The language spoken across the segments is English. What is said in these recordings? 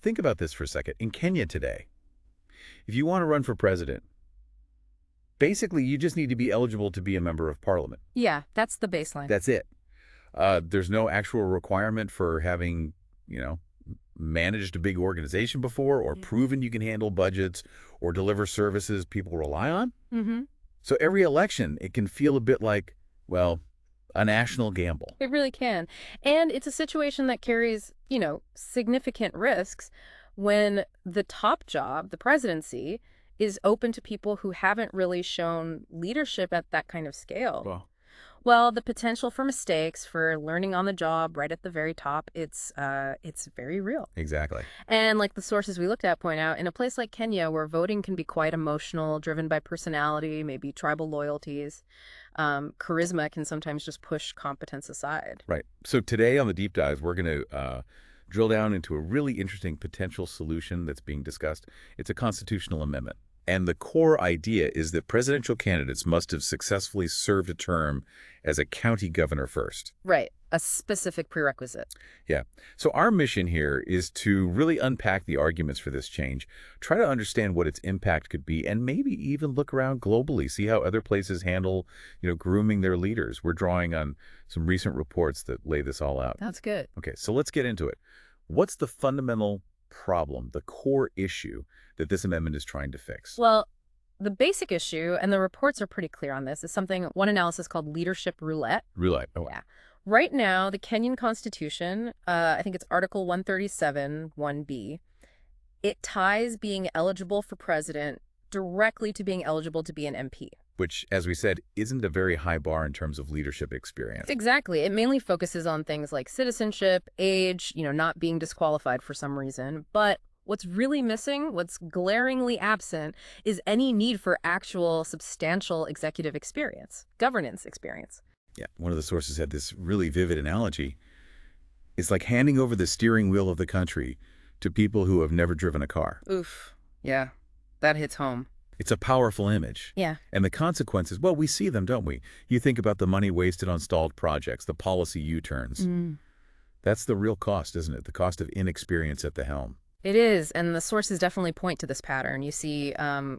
think about this for a second. In Kenya today, if you want to run for president, basically you just need to be eligible to be a member of parliament. Yeah, that's the baseline. That's it. There's no actual requirement for having, you know, managed a big organization before or proven you can handle budgets or deliver services people rely on. Mm-hmm. So every election, it can feel a bit like, well, a national gamble. It really can. And it's a situation that carries, significant risks when the top job, the presidency, is open to people who haven't really shown leadership at that kind of scale. Well, the potential for mistakes, for learning on the job right at the very top, it's very real. Exactly. And like the sources we looked at point out, in a place like Kenya, where voting can be quite emotional, driven by personality, maybe tribal loyalties, charisma can sometimes just push competence aside. Right. So today on the Deep Dives, we're going to drill down into a really interesting potential solution that's being discussed. It's a constitutional amendment. And the core idea is that presidential candidates must have successfully served a term as a county governor first. Right. A specific prerequisite. Yeah. So our mission here is to really unpack the arguments for this change, try to understand what its impact could be, and maybe even look around globally, see how other places handle, grooming their leaders. We're drawing on some recent reports that lay this all out. That's good. Okay, so let's get into it. What's the fundamental problem, the core issue that this amendment is trying to fix? Well, the basic issue, and the reports are pretty clear on this, is one analysis called leadership roulette. Roulette. Oh. Yeah. Right now, the Kenyan Constitution, I think it's Article 137, 1B, it ties being eligible for president directly to being eligible to be an MP. Which, as we said, isn't a very high bar in terms of leadership experience. Exactly. It mainly focuses on things like citizenship, age, not being disqualified for some reason. But what's really missing, what's glaringly absent, is any need for actual substantial executive experience, governance experience. Yeah, one of the sources had this really vivid analogy. It's like handing over the steering wheel of the country to people who have never driven a car. Oof. Yeah, that hits home. It's a powerful image. Yeah. And the consequences, well, we see them, don't we? You think about the money wasted on stalled projects, the policy U-turns. That's the real cost, isn't it? The cost of inexperience at the helm. It is, and the sources definitely point to this pattern. You see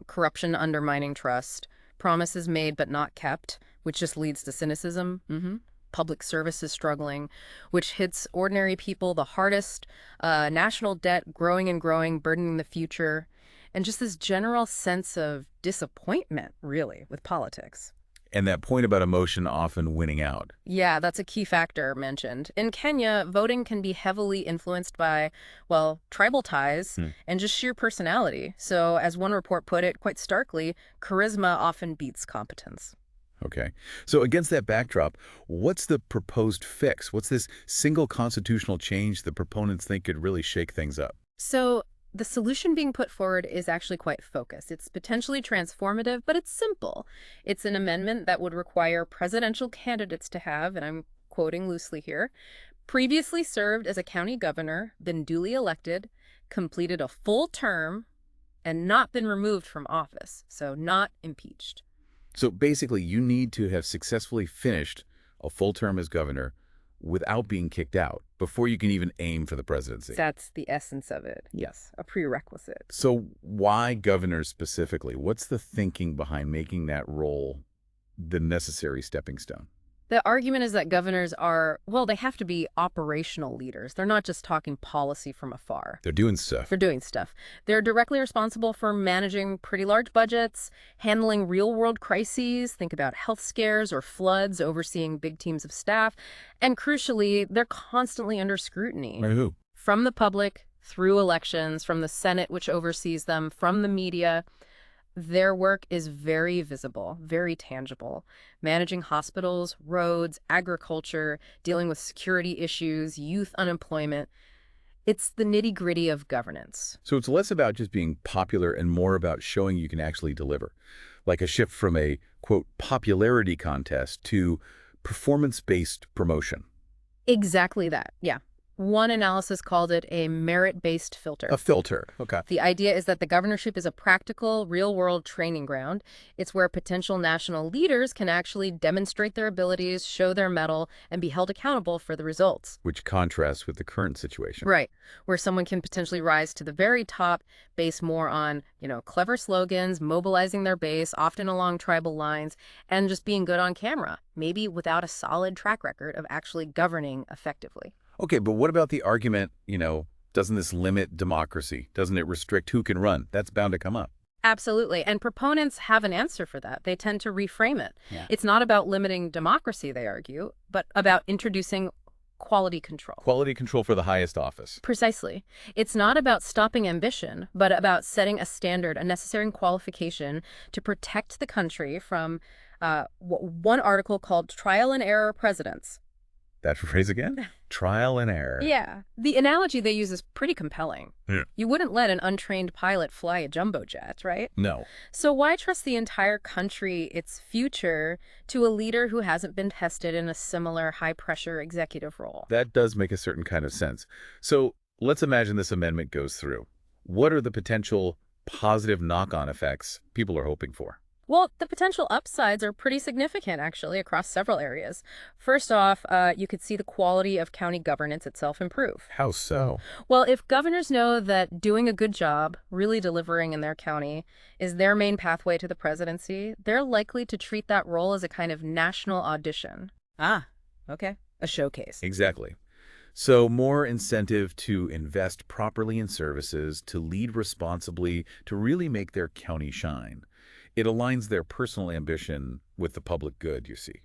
corruption undermining trust, promises made but not kept, which just leads to cynicism. Public services struggling, which hits ordinary people the hardest, national debt growing and growing, burdening the future, and just this general sense of disappointment, really, with politics. And that point about emotion often winning out. Yeah, that's a key factor mentioned. In Kenya, voting can be heavily influenced by, well, tribal ties and just sheer personality. So, as one report put it quite starkly, charisma often beats competence. Okay. So against that backdrop, what's the proposed fix? What's this single constitutional change the proponents think could really shake things up? So the solution being put forward is actually quite focused. It's potentially transformative, but it's simple. It's an amendment that would require presidential candidates to have, and I'm quoting loosely here, previously served as a county governor, been duly elected, completed a full term, and not been removed from office, so not impeached. So basically, you need to have successfully finished a full term as governor without being kicked out before you can even aim for the presidency. That's the essence of it. Yes, a prerequisite. So why governors specifically? What's the thinking behind making that role the necessary stepping stone? The argument is that governors are, well, they have to be operational leaders. They're not just talking policy from afar. They're doing stuff. They're doing stuff. They're directly responsible for managing pretty large budgets, handling real-world crises, think about health scares or floods, overseeing big teams of staff, and crucially, they're constantly under scrutiny. By who? From the public, through elections, from the Senate, which oversees them, from the media. Their work is very visible, very tangible. Managing hospitals, roads, agriculture, dealing with security issues, youth unemployment. It's the nitty-gritty of governance. So it's less about just being popular and more about showing you can actually deliver. Like a shift from a, quote, popularity contest to performance-based promotion. Exactly that, yeah. One analysis called it a merit-based filter. A filter. Okay. The idea is that the governorship is a practical, real-world training ground. It's where potential national leaders can actually demonstrate their abilities, show their mettle, and be held accountable for the results. Which contrasts with the current situation. Right, where someone can potentially rise to the very top based more on, clever slogans, mobilizing their base, often along tribal lines, and just being good on camera, maybe without a solid track record of actually governing effectively. Okay, but what about the argument, doesn't this limit democracy? Doesn't it restrict who can run? That's bound to come up. Absolutely. And proponents have an answer for that. They tend to reframe it. Yeah. It's not about limiting democracy, they argue, but about introducing quality control. Quality control for the highest office. Precisely. It's not about stopping ambition, but about setting a standard, a necessary qualification to protect the country from one article called Trial and Error Presidents. That phrase again? Trial and error. Yeah. The analogy they use is pretty compelling. Yeah. You wouldn't let an untrained pilot fly a jumbo jet, right? No. So why trust the entire country, its future, to a leader who hasn't been tested in a similar high-pressure executive role? That does make a certain kind of sense. So let's imagine this amendment goes through. What are the potential positive knock-on effects people are hoping for? Well, the potential upsides are pretty significant, actually, across several areas. First off, you could see the quality of county governance itself improve. How so? Well, if governors know that doing a good job, really delivering in their county, is their main pathway to the presidency, they're likely to treat that role as a kind of national audition. Ah, okay. A showcase. Exactly. So more incentive to invest properly in services, to lead responsibly, to really make their county shine. It aligns their personal ambition with the public good, you see.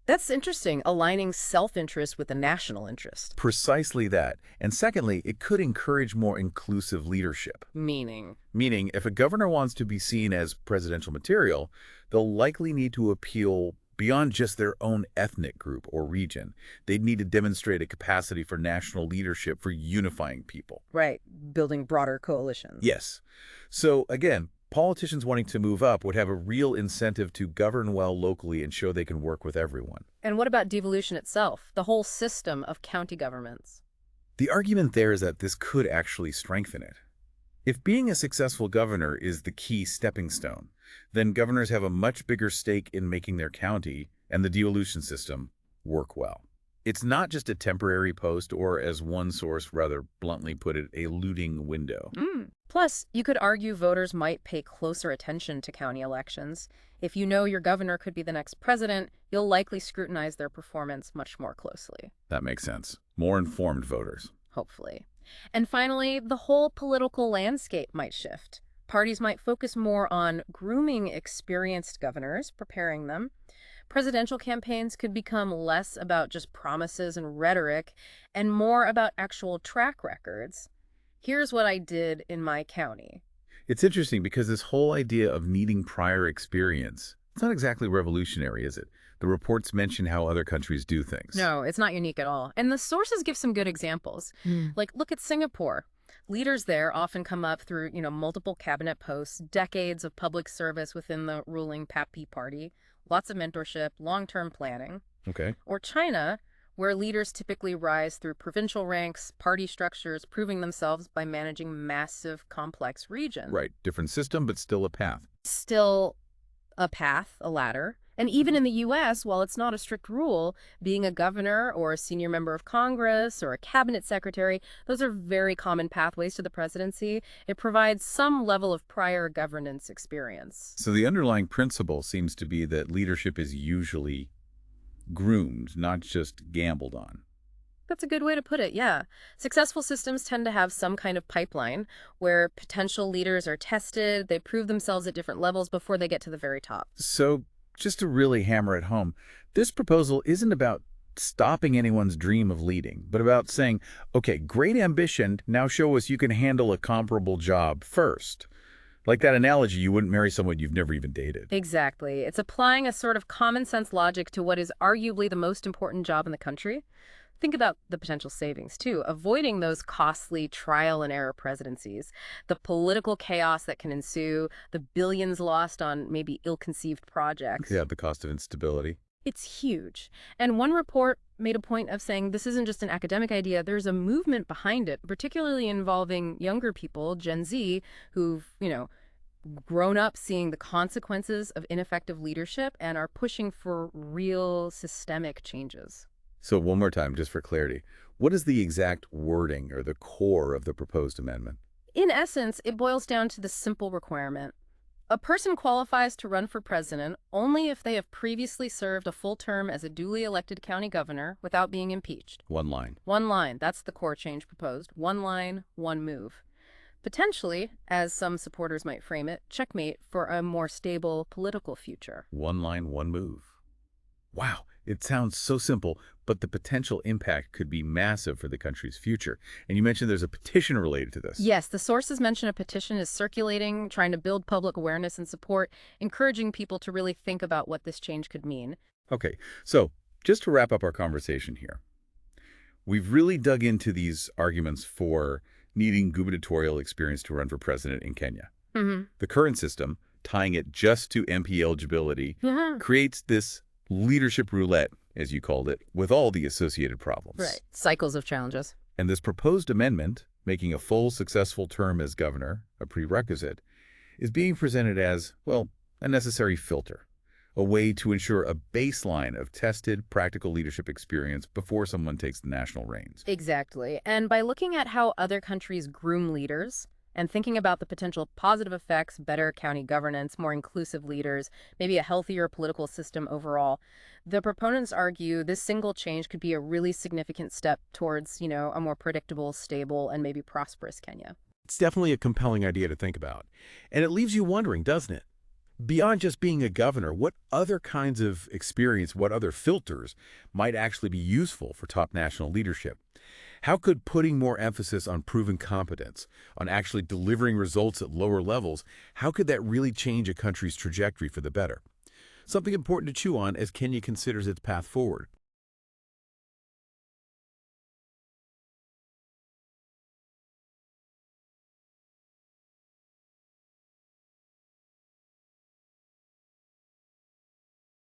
That's interesting, aligning self-interest with the national interest. Precisely that. And secondly, it could encourage more inclusive leadership. Meaning? Meaning, if a governor wants to be seen as presidential material, they'll likely need to appeal beyond just their own ethnic group or region. They'd need to demonstrate a capacity for national leadership for unifying people. Right, building broader coalitions. Yes. So again, politicians wanting to move up would have a real incentive to govern well locally and show they can work with everyone. And what about devolution itself, the whole system of county governments? The argument there is that this could actually strengthen it. If being a successful governor is the key stepping stone, then governors have a much bigger stake in making their county and the devolution system work well. It's not just a temporary post or, as one source rather bluntly put it, a looting window. Plus, you could argue voters might pay closer attention to county elections. If you know your governor could be the next president, you'll likely scrutinize their performance much more closely. That makes sense. More informed voters. Hopefully. And finally, the whole political landscape might shift. Parties might focus more on grooming experienced governors, preparing them. Presidential campaigns could become less about just promises and rhetoric and more about actual track records. Here's what I did in my county. It's interesting because this whole idea of needing prior experience, it's not exactly revolutionary, is it? The reports mention how other countries do things. No, it's not unique at all. And the sources give some good examples. Like, look at Singapore. Leaders there often come up through, multiple cabinet posts, decades of public service within the ruling PAP party, lots of mentorship, long-term planning. Okay. Or China, where leaders typically rise through provincial ranks, party structures, proving themselves by managing massive, complex regions. Right. Different system, but still a path. Still a path, a ladder. And even in the U.S., while it's not a strict rule, being a governor or a senior member of Congress or a cabinet secretary, those are very common pathways to the presidency. It provides some level of prior governance experience. So the underlying principle seems to be that leadership is usually groomed, not just gambled on. That's a good way to put it, yeah. Successful systems tend to have some kind of pipeline where potential leaders are tested, they prove themselves at different levels before they get to the very top. So just to really hammer it home, this proposal isn't about stopping anyone's dream of leading, but about saying, okay, great ambition, now show us you can handle a comparable job first. Like that analogy, you wouldn't marry someone you've never even dated. Exactly. It's applying a sort of common sense logic to what is arguably the most important job in the country. Think about the potential savings, too. Avoiding those costly trial and error presidencies, the political chaos that can ensue, the billions lost on maybe ill-conceived projects. Yeah, the cost of instability. It's huge. And one report made a point of saying this isn't just an academic idea, there's a movement behind it, particularly involving younger people, Gen Z, who've, grown up seeing the consequences of ineffective leadership and are pushing for real systemic changes. So one more time, just for clarity, what is the exact wording or the core of the proposed amendment? In essence, it boils down to the simple requirement. A person qualifies to run for president only if they have previously served a full term as a duly elected county governor without being impeached. One line. One line, that's the core change proposed. One line, one move. Potentially, as some supporters might frame it, checkmate for a more stable political future. One line, one move. Wow, it sounds so simple, but the potential impact could be massive for the country's future. And you mentioned there's a petition related to this. Yes, the sources mention a petition is circulating, trying to build public awareness and support, encouraging people to really think about what this change could mean. Okay, so just to wrap up our conversation here, we've really dug into these arguments for needing gubernatorial experience to run for president in Kenya. Mm-hmm. The current system, tying it just to MP eligibility, Yeah. creates this leadership roulette, as you called it, with all the associated problems. Right. Cycles of challenges. And this proposed amendment, making a full successful term as governor a prerequisite, is being presented as, well, a necessary filter, a way to ensure a baseline of tested, practical leadership experience before someone takes the national reins. Exactly. And by looking at how other countries groom leaders and thinking about the potential positive effects, better county governance, more inclusive leaders, maybe a healthier political system overall, the proponents argue this single change could be a really significant step towards, a more predictable, stable, and maybe prosperous Kenya. It's definitely a compelling idea to think about. And it leaves you wondering, doesn't it? Beyond just being a governor, what other kinds of experience, what other filters might actually be useful for top national leadership? How could putting more emphasis on proven competence, on actually delivering results at lower levels, how could that really change a country's trajectory for the better? Something important to chew on as Kenya considers its path forward.